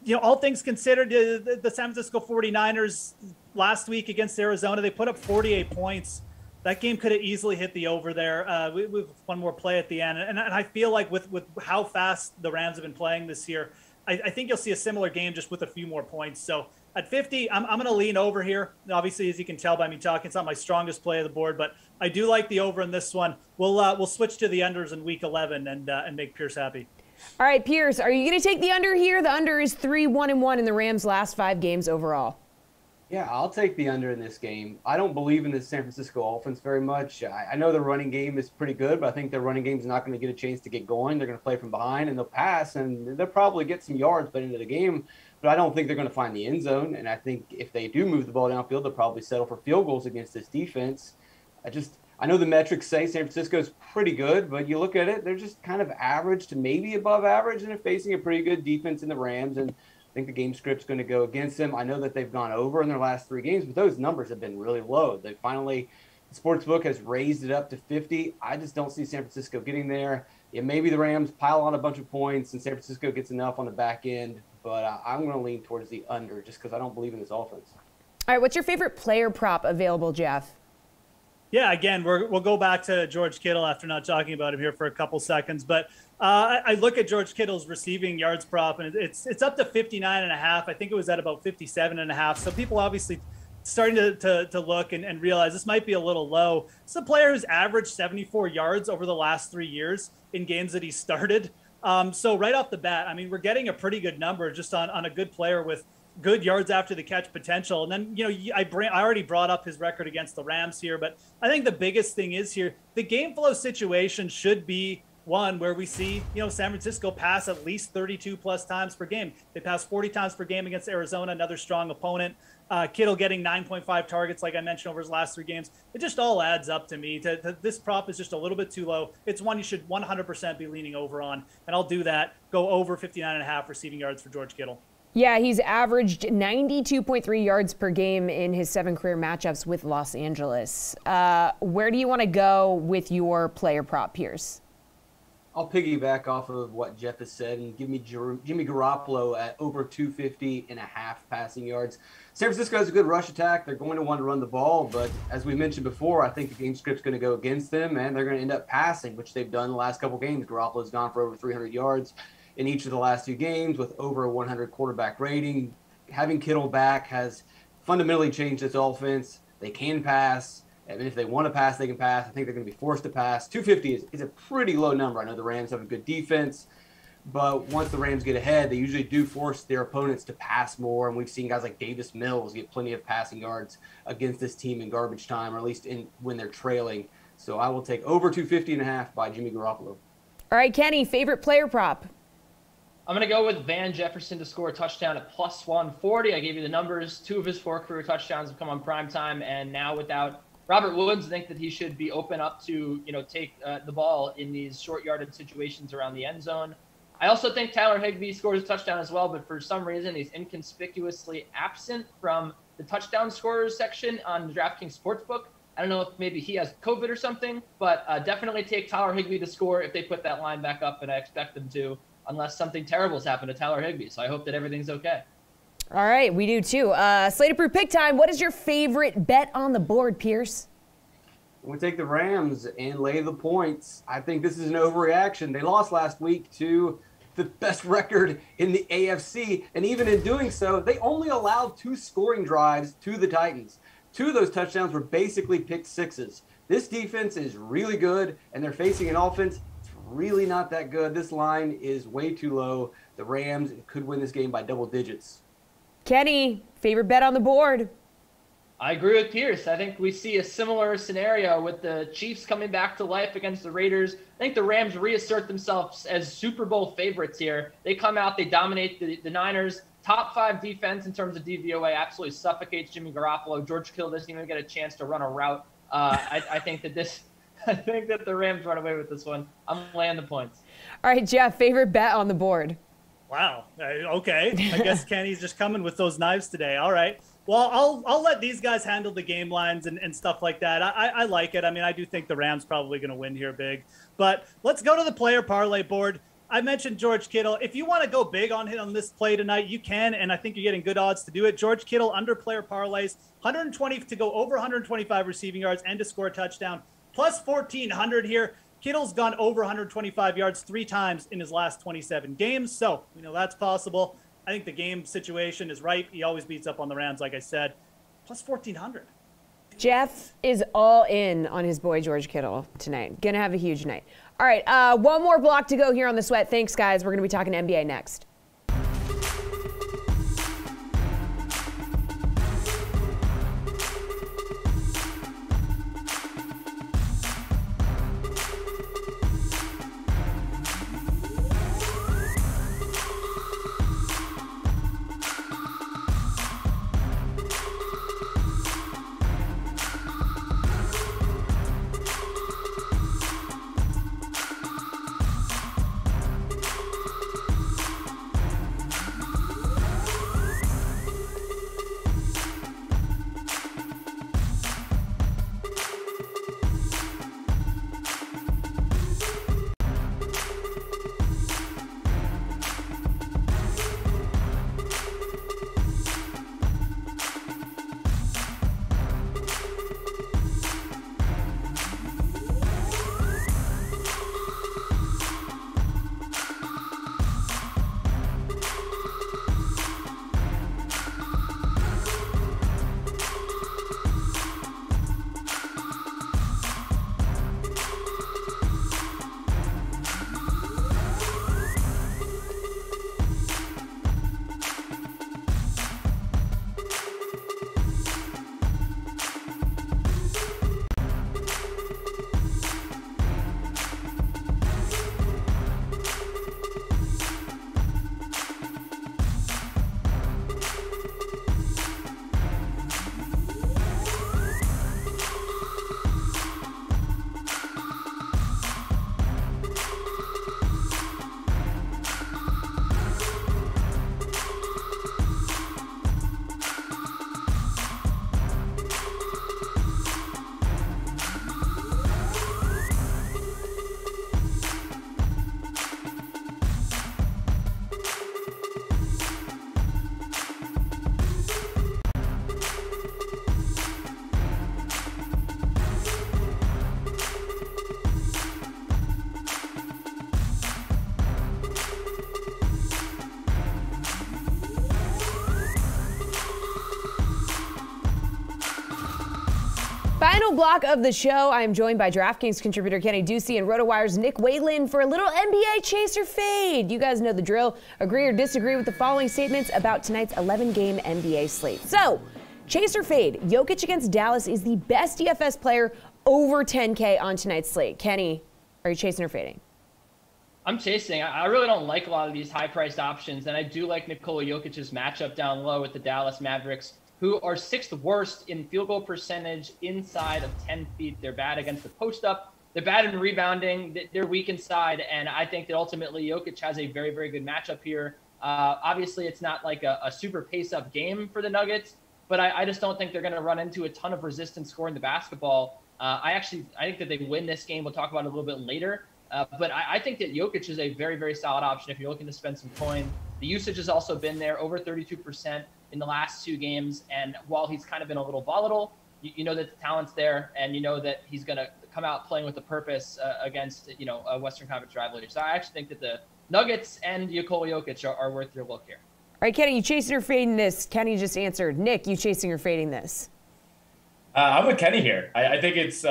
You know, all things considered, the San Francisco 49ers last week against Arizona, they put up 48 points. That game could have easily hit the over there with one more play at the end. And I feel like with how fast the Rams have been playing this year, I think you'll see a similar game just with a few more points. So at 50, I'm going to lean over here. Obviously, as you can tell by me talking, it's not my strongest play of the board, but I do like the over in this one. We'll switch to the unders in week 11 and make Pierce happy. All right, Pierce, are you going to take the under here? The under is 3-1-1 in the Rams' last 5 games overall. Yeah, I'll take the under in this game. I don't believe in the San Francisco offense very much. I know the running game is pretty good, but I think their running game is not going to get a chance to get going. They're going to play from behind, and they'll pass, and they'll probably get some yards by the end of the game. But I don't think they're going to find the end zone. And I think if they do move the ball downfield, they'll probably settle for field goals against this defense. I know the metrics say San Francisco is pretty good, but you look at it, they're just kind of average to maybe above average, and they're facing a pretty good defense in the Rams. And I think the game script's going to go against them. I know that they've gone over in their last 3 games, but those numbers have been really low. The sportsbook has raised it up to 50. I just don't see San Francisco getting there. Yeah, maybe the Rams pile on a bunch of points and San Francisco gets enough on the back end, but I'm going to lean towards the under just because I don't believe in this offense. All right, what's your favorite player prop available, Jeff? Yeah, again, we'll go back to George Kittle after not talking about him here for a couple seconds. But I look at George Kittle's receiving yards prop, and it's up to 59.5. I think it was at about 57.5. So people obviously starting to look and realize this might be a little low. It's a player who's averaged 74 yards over the last 3 years in games that he started. So right off the bat, I mean, we're getting a pretty good number just on a good player with good yards after the catch potential. And then, I already brought up his record against the Rams here, but I think the biggest thing is here, the game flow situation should be one where we see, San Francisco pass at least 32 plus times per game. They pass 40 times per game against Arizona, another strong opponent. Kittle getting 9.5 targets, like I mentioned, over his last 3 games. It just all adds up to me. This prop is just a little bit too low. It's one you should 100% be leaning over on, and I'll do that. Go over 59.5 receiving yards for George Kittle. Yeah, he's averaged 92.3 yards per game in his 7 career matchups with Los Angeles. Where do you want to go with your player prop, Pierce? I'll piggyback off of what Jeff has said and give me Jimmy Garoppolo at over 250.5 passing yards. San Francisco has a good rush attack. They're going to want to run the ball, but as we mentioned before, I think the game script's going to go against them, and they're going to end up passing, which they've done the last couple games. Garoppolo's gone for over 300 yards in each of the last 2 games with over a 100 quarterback rating. Having Kittle back has fundamentally changed this offense. They can pass. And if they want to pass, they can pass. I think they're going to be forced to pass. 250 is a pretty low number. I know the Rams have a good defense, but once the Rams get ahead, they usually do force their opponents to pass more. And we've seen guys like Davis Mills get plenty of passing yards against this team in garbage time, or at least when they're trailing. So I will take over 250.5 by Jimmy Garoppolo. All right, Kenny, favorite player prop? I'm going to go with Van Jefferson to score a touchdown at plus 140. I gave you the numbers. 2 of his 4 career touchdowns have come on prime time, and now without Robert Woods, I think that he should be open up to, take the ball in these short yarded situations around the end zone. I also think Tyler Higbee scores a touchdown as well, but for some reason he's inconspicuously absent from the touchdown scorers section on the DraftKings Sportsbook. I don't know if maybe he has COVID or something, but definitely take Tyler Higbee to score if they put that line back up, and I expect them to, unless something terrible has happened to Tyler Higbee. So I hope that everything's okay. All right, we do too. Slate Approved Pick Time. What is your favorite bet on the board, Pierce? I'm going to take the Rams and lay the points. I think this is an overreaction. They lost last week to the best record in the AFC, and even in doing so, they only allowed 2 scoring drives to the Titans. 2 of those touchdowns were basically pick sixes. This defense is really good, and they're facing an offense that's really not that good. This line is way too low. The Rams could win this game by double digits. Kenny, favorite bet on the board? I agree with Pierce. I think we see a similar scenario with the Chiefs coming back to life against the Raiders. I think the Rams reassert themselves as Super Bowl favorites here. They come out, they dominate the Niners. Top 5 defense in terms of DVOA, absolutely suffocates Jimmy Garoppolo. George Kittle doesn't even get a chance to run a route. I think that the Rams run away with this one. I'm laying the points. All right, Jeff, favorite bet on the board? Wow. Okay. I guess Kenny's just coming with those knives today. All right. Well, I'll let these guys handle the game lines and stuff like that. I like it. I mean, I do think the Rams probably going to win here big. But let's go to the player parlay board. I mentioned George Kittle. If you want to go big on him on this play tonight, you can, and I think you're getting good odds to do it. George Kittle under player parlays, 120 to go over 125 receiving yards and to score a touchdown, plus 1,400 here. Kittle's gone over 125 yards 3 times in his last 27 games, so we know that's possible. I think the game situation is right. He always beats up on the Rams, like I said. Plus 1,400. Jeff is all in on his boy George Kittle tonight. Gonna have a huge night. All right, one more block to go here on the Sweat. Thanks, guys. We're gonna be talking NBA next. Final block of the show. I am joined by Draftkings contributor Kenny Ducey and RotoWire's Nick Whalen for a little NBA chase or fade. You guys know the drill. Agree or disagree with the following statements about tonight's 11-game NBA slate. So, chase or fade. Jokic against Dallas is the best DFS player over 10K on tonight's slate. Kenny, are you chasing or fading? I'm chasing. I really don't like a lot of these high-priced options, and I do like Nikola Jokic's matchup down low with the Dallas Mavericks, who are 6th worst in field goal percentage inside of 10 feet. They're bad against the post-up. They're bad in rebounding. They're weak inside, and I think that ultimately Jokic has a very, very good matchup here. Obviously, it's not like a super pace-up game for the Nuggets, but I just don't think they're going to run into a ton of resistance scoring the basketball. I think that they win this game. We'll talk about it a little bit later. But I think that Jokic is a very, very solid option if you're looking to spend some coin. The usage has also been there, over 32% in the last 2 games. And while he's kind of been a little volatile, you know that the talent's there, and you know that he's going to come out playing with a purpose against, a Western Conference rivalry. So I actually think that the Nuggets and Nikola Jokic are worth your look here. All right, Kenny, you chasing or fading this? Kenny just answered. Nick, you chasing or fading this? I'm with Kenny here. I think it's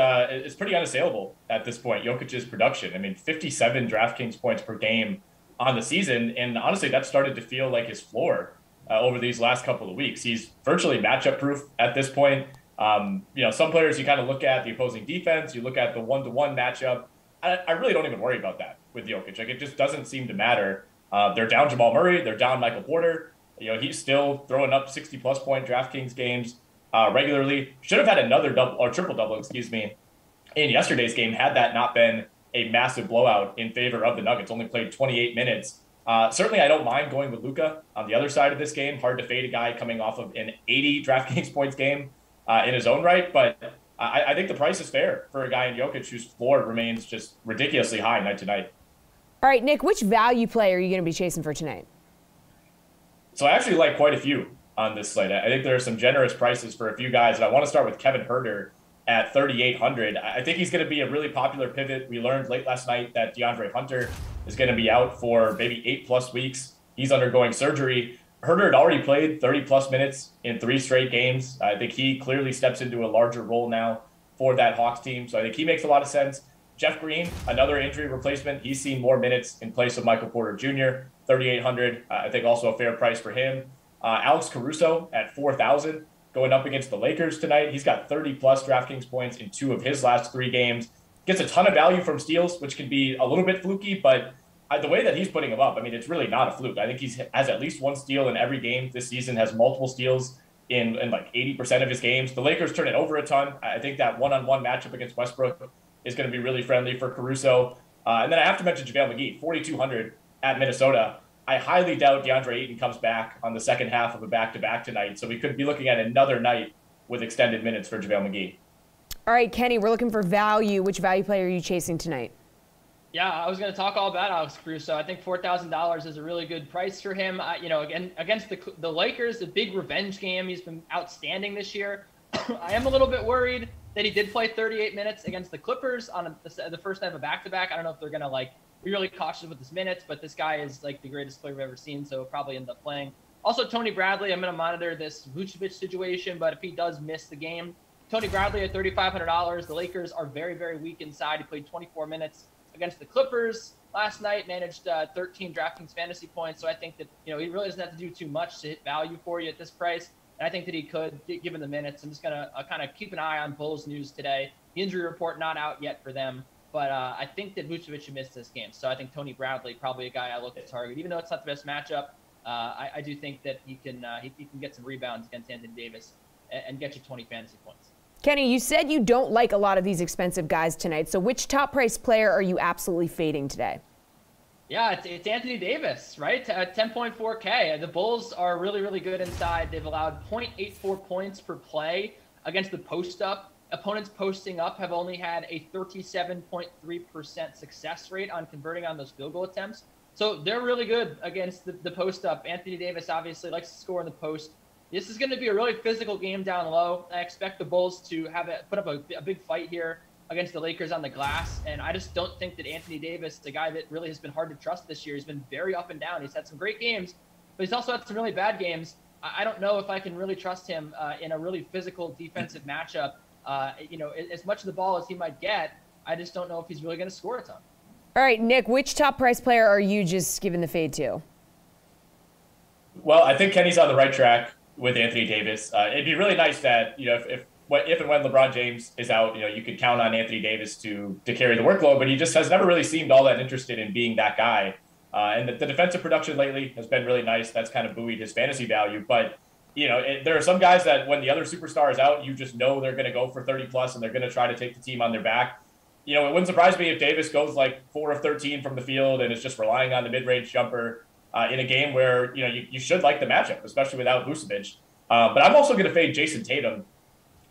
pretty unassailable at this point, Jokic's production. I mean, 57 DraftKings points per game on the season, and honestly, that started to feel like his floor over these last couple of weeks. He's virtually matchup-proof at this point. Some players you kind of look at the opposing defense, you look at the one-to-one matchup. I really don't even worry about that with Jokic. Like, it just doesn't seem to matter. They're down Jamal Murray, they're down Michael Porter. He's still throwing up 60-plus point DraftKings games regularly. Should have had another double or triple-double, in yesterday's game had that not been a massive blowout in favor of the Nuggets. Only played 28 minutes. Certainly, I don't mind going with Luka on the other side of this game. Hard to fade a guy coming off of an 80 DraftKings points game in his own right. But I think the price is fair for a guy in Jokic whose floor remains just ridiculously high night to night. All right, Nick, which value play are you going to be chasing for tonight? So I actually like quite a few on this slate. I think there are some generous prices for a few guys. And I want to start with Kevin Huerter at 3,800. I think he's going to be a really popular pivot. We learned late last night that DeAndre Hunter is going to be out for maybe 8+ weeks. He's undergoing surgery. Huerter had already played 30+ minutes in 3 straight games. I think he clearly steps into a larger role now for that Hawks team. So I think he makes a lot of sense. Jeff Green, another injury replacement. He's seen more minutes in place of Michael Porter Jr., 3,800. I think also a fair price for him. Alex Caruso at 4,000 going up against the Lakers tonight. He's got 30+ DraftKings points in 2 of his last 3 games. Gets a ton of value from steals, which can be a little bit fluky, but the way that he's putting them up, I mean, it's really not a fluke. I think he has at least 1 steal in every game this season, has multiple steals in like 80% of his games. The Lakers turn it over a ton. I think that one-on-one matchup against Westbrook is going to be really friendly for Caruso. And then I have to mention JaVale McGee, 4,200 at Minnesota. I highly doubt DeAndre Ayton comes back on the second half of a back-to-back tonight, so we could be looking at another night with extended minutes for JaVale McGee. All right, Kenny, we're looking for value. Which value play are you chasing tonight? Yeah, I was going to talk all about Alex Caruso. I think $4,000 is a really good price for him. Again, against the Lakers, a big revenge game. He's been outstanding this year. I am a little bit worried that he did play 38 minutes against the Clippers on the first night of a back-to-back. I don't know if they're going to be really cautious with his minutes, but this guy is like the greatest player we've ever seen, so probably end up playing. Also, Tony Bradley, I'm going to monitor this Vucevic situation, but if he does miss the game, Tony Bradley at $3,500. The Lakers are very, very weak inside. He played 24 minutes against the Clippers last night, managed 13 DraftKings fantasy points. So I think that, he really doesn't have to do too much to hit value for you at this price. And I think that he could, given the minutes. I'm just going to kind of keep an eye on Bulls news today. The injury report not out yet for them. But I think that Vucevic should miss this game. So I think Tony Bradley, probably a guy I look to target. Even though it's not the best matchup, I do think that he can get some rebounds against Anthony Davis and get you 20 fantasy points. Kenny, you said you don't like a lot of these expensive guys tonight. So which top price player are you absolutely fading today? Yeah, it's Anthony Davis, right? 10.4K. The Bulls are really, really good inside. They've allowed 0.84 points per play against the post-up. Opponents posting up have only had a 37.3% success rate on converting on those field goal attempts. So they're really good against the post-up. Anthony Davis obviously likes to score in the post. This is going to be a really physical game down low. I expect the Bulls to put up a big fight here against the Lakers on the glass. And I just don't think that Anthony Davis, the guy that really has been hard to trust this year, he's been very up and down. He's had some great games, but he's also had some really bad games. I don't know if I can really trust him in a really physical defensive matchup As much of the ball as he might get, I just don't know if he's really going to score a ton. All right, Nick, which top price player are you just giving the fade to? Well, I think Kenny's on the right track with Anthony Davis. It'd be really nice that, if and when LeBron James is out, you could count on Anthony Davis to carry the workload, but he just has never really seemed all that interested in being that guy. And the defensive production lately has been really nice. That's kind of buoyed his fantasy value. But, there are some guys that when the other superstar is out, you just know they're going to go for 30 plus and they're going to try to take the team on their back. It wouldn't surprise me if Davis goes like 4 of 13 from the field and is just relying on the mid-range jumper in a game where, you should like the matchup, especially without Vucevic. But I'm also going to fade Jason Tatum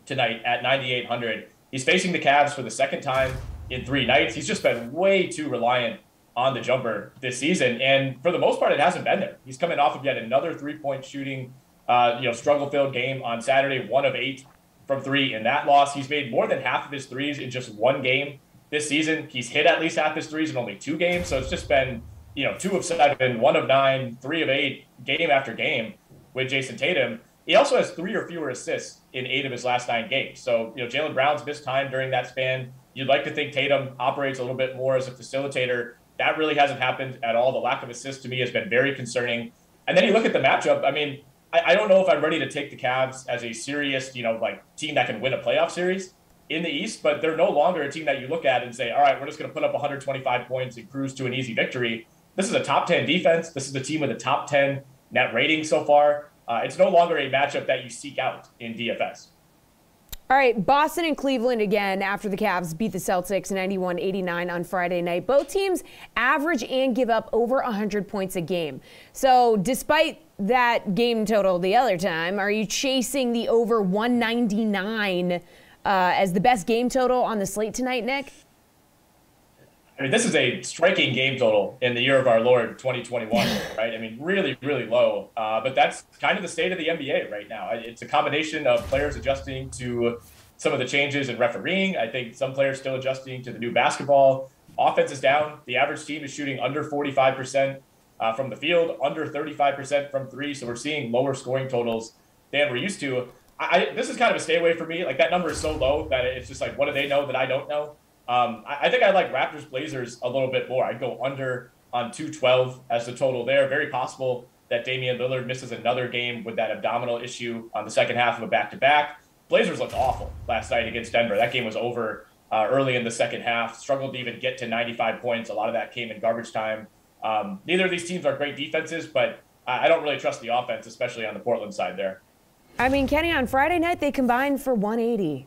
tonight at 9,800. He's facing the Cavs for the second time in 3 nights. He's just been way too reliant on the jumper this season. And for the most part, it hasn't been there. He's coming off of yet another 3-point shooting, struggle-filled game on Saturday, 1 of 8 from 3 in that loss. He's made more than half of his threes in just 1 game this season. He's hit at least half his threes in only 2 games. So it's just been, 2 of 7, 1 of 9, 3 of 8, game after game with Jason Tatum. He also has 3 or fewer assists in 8 of his last 9 games. So, Jaylen Brown's missed time during that span. You'd like to think Tatum operates a little bit more as a facilitator. That really hasn't happened at all. The lack of assists to me has been very concerning. And then you look at the matchup. I mean, I don't know if I'm ready to take the Cavs as a serious, team that can win a playoff series in the East, but they're no longer a team that you look at and say, all right, we're just going to put up 125 points and cruise to an easy victory. This is a top 10 defense. This is a team with a top 10 net rating so far. It's no longer a matchup that you seek out in DFS. All right, Boston and Cleveland again after the Cavs beat the Celtics 91-89 on Friday night. Both teams average and give up over 100 points a game. So despite that game total the other time, are you chasing the over 199 as the best game total on the slate tonight, Nick? I mean, this is a striking game total in the year of our Lord, 2021, right? I mean, really, really low. But that's kind of the state of the NBA right now. It's a combination of players adjusting to some of the changes in refereeing. I think some players still adjusting to the new basketball. Offense is down. The average team is shooting under 45% from the field, under 35% from 3. So we're seeing lower scoring totals than we're used to. This is kind of a stay away for me. Like, that number is so low that it's just like, what do they know that I don't know? I think I like Raptors Blazers a little bit more. I'd go under on 212 as the total there. Very possible that Damian Lillard misses another game with that abdominal issue on the second half of a back-to-back. Blazers looked awful last night against Denver. That game was over early in the second half. Struggled to even get to 95 points. A lot of that came in garbage time. Neither of these teams are great defenses, but I don't really trust the offense, especially on the Portland side there. I mean, Kenny, on Friday night, they combined for 180.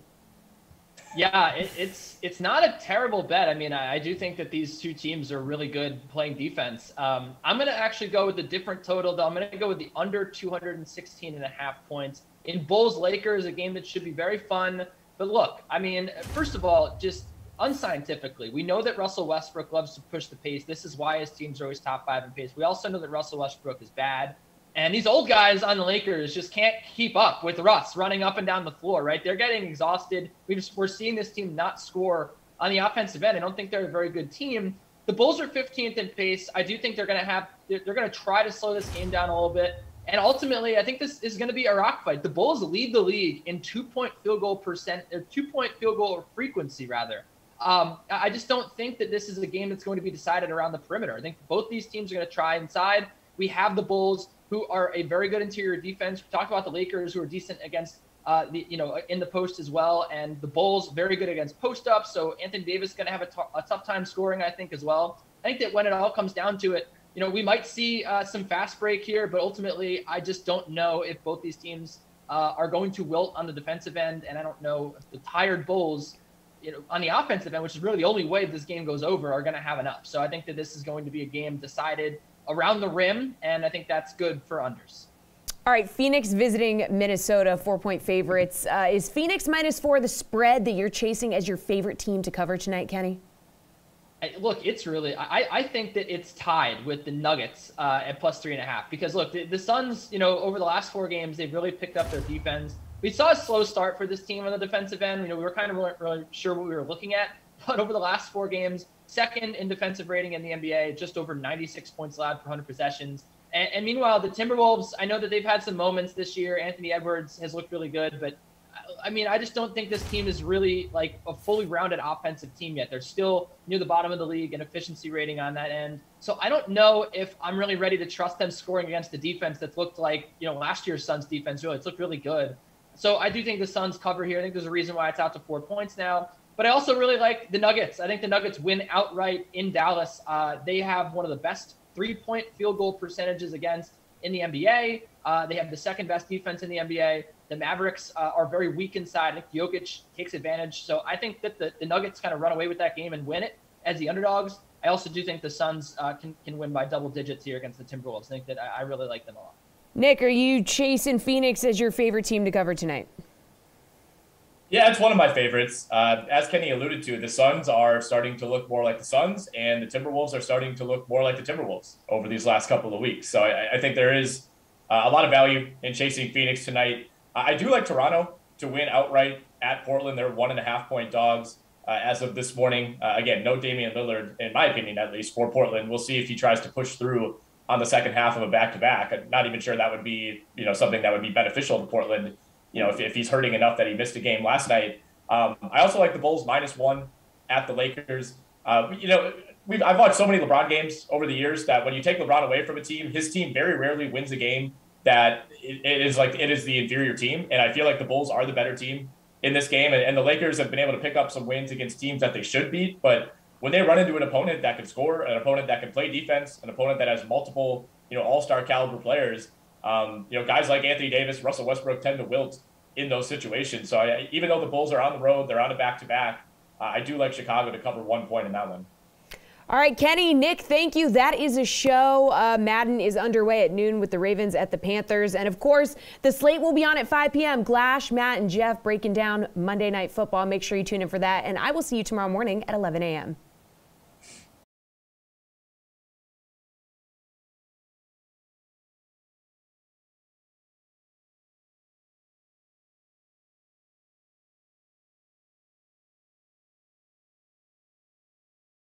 Yeah, it's not a terrible bet. I mean, I do think that these two teams are really good playing defense. I'm going to actually go with a different total, though. I'm going to go with the under 216.5 points. In Bulls-Lakers, a game that should be very fun. But look, I mean, first of all, just unscientifically, we know that Russell Westbrook loves to push the pace. This is why his teams are always top 5 in pace. We also know that Russell Westbrook is bad. And these old guys on the Lakers just can't keep up with Russ running up and down the floor, right? They're getting exhausted. We're seeing this team not score on the offensive end. I don't think they're a very good team. The Bulls are 15th in pace. I do think they're going to try to slow this game down a little bit. And ultimately, I think this is going to be a rock fight. The Bulls lead the league in 2-point field goal frequency, rather. I just don't think that this is a game that's going to be decided around the perimeter. I think both these teams are going to try inside. We have the Bulls, who are a very good interior defense. We talked about the Lakers, who are decent against in the post as well, and the Bulls very good against post-ups. So Anthony Davis is going to have a tough time scoring, I think, as well. I think that when it all comes down to it, we might see some fast break here, but ultimately, I just don't know if both these teams are going to wilt on the defensive end, and I don't know if the tired Bulls, on the offensive end, which is really the only way this game goes over, are going to have enough. So I think that this is going to be a game decided around the rim, and I think that's good for unders. All right, Phoenix visiting Minnesota, 4-point favorites. Is Phoenix -4 the spread that you're chasing as your favorite team to cover tonight, Kenny? Look, it's really, I think that it's tied with the Nuggets at +3.5, because look, the Suns, over the last 4 games, they've really picked up their defense. We saw a slow start for this team on the defensive end. We were kind of really sure what we were looking at, but over the last 4 games, second in defensive rating in the NBA, just over 96 points allowed per 100 possessions. And meanwhile, the Timberwolves, I know that they've had some moments this year. Anthony Edwards has looked really good, but I mean, I just don't think this team is really like a fully rounded offensive team yet. They're still near the bottom of the league in efficiency rating on that end. So I don't know if I'm really ready to trust them scoring against the defense that's looked like, last year's Suns defense. Really, it's looked really good. So I do think the Suns cover here. I think there's a reason why it's out to 4 points now. But I also really like the Nuggets. I think the Nuggets win outright in Dallas. They have one of the best 3-point field goal percentages against in the NBA. They have the second best defense in the NBA. The Mavericks are very weak inside. I think JOKIC takes advantage. So I think that the Nuggets kind of run away with that game and win it as the underdogs. I also do think the Suns can win by double digits here against the Timberwolves. I think that I really like them a lot. Nick, are you chasing Phoenix as your favorite team to cover tonight? Yeah, it's one of my favorites. As Kenny alluded to, the Suns are starting to look more like the Suns, and the Timberwolves are starting to look more like the Timberwolves over these last couple of weeks. So I think there is a lot of value in chasing Phoenix tonight. I do like Toronto to win outright at Portland. They're 1.5-point dogs as of this morning. Again, no Damian Lillard, in my opinion, at least, for Portland. We'll see if he tries to push through on the second half of a back-to-back. I'm not even sure that would be, something that would be beneficial to Portland, if he's hurting enough that he missed a game last night. I also like the Bulls -1 at the Lakers. I've watched so many LeBron games over the years that when you take LeBron away from a team, his team very rarely wins a game that it is the inferior team. And I feel like the Bulls are the better team in this game. And the Lakers have been able to pick up some wins against teams that they should beat. But when they run into an opponent that can score, an opponent that can play defense, an opponent that has multiple, all-star caliber players, guys like Anthony Davis, Russell Westbrook tend to wilt in those situations. So even though the Bulls are on the road, they're on a back-to-back, I do like Chicago to cover 1 point in that one. All right, Kenny, Nick, thank you. That is a show. Madden is underway at noon with the Ravens at the Panthers. And, of course, the slate will be on at 5 p.m. Glash, Matt, and Jeff breaking down Monday Night Football. Make sure you tune in for that. And I will see you tomorrow morning at 11 a.m.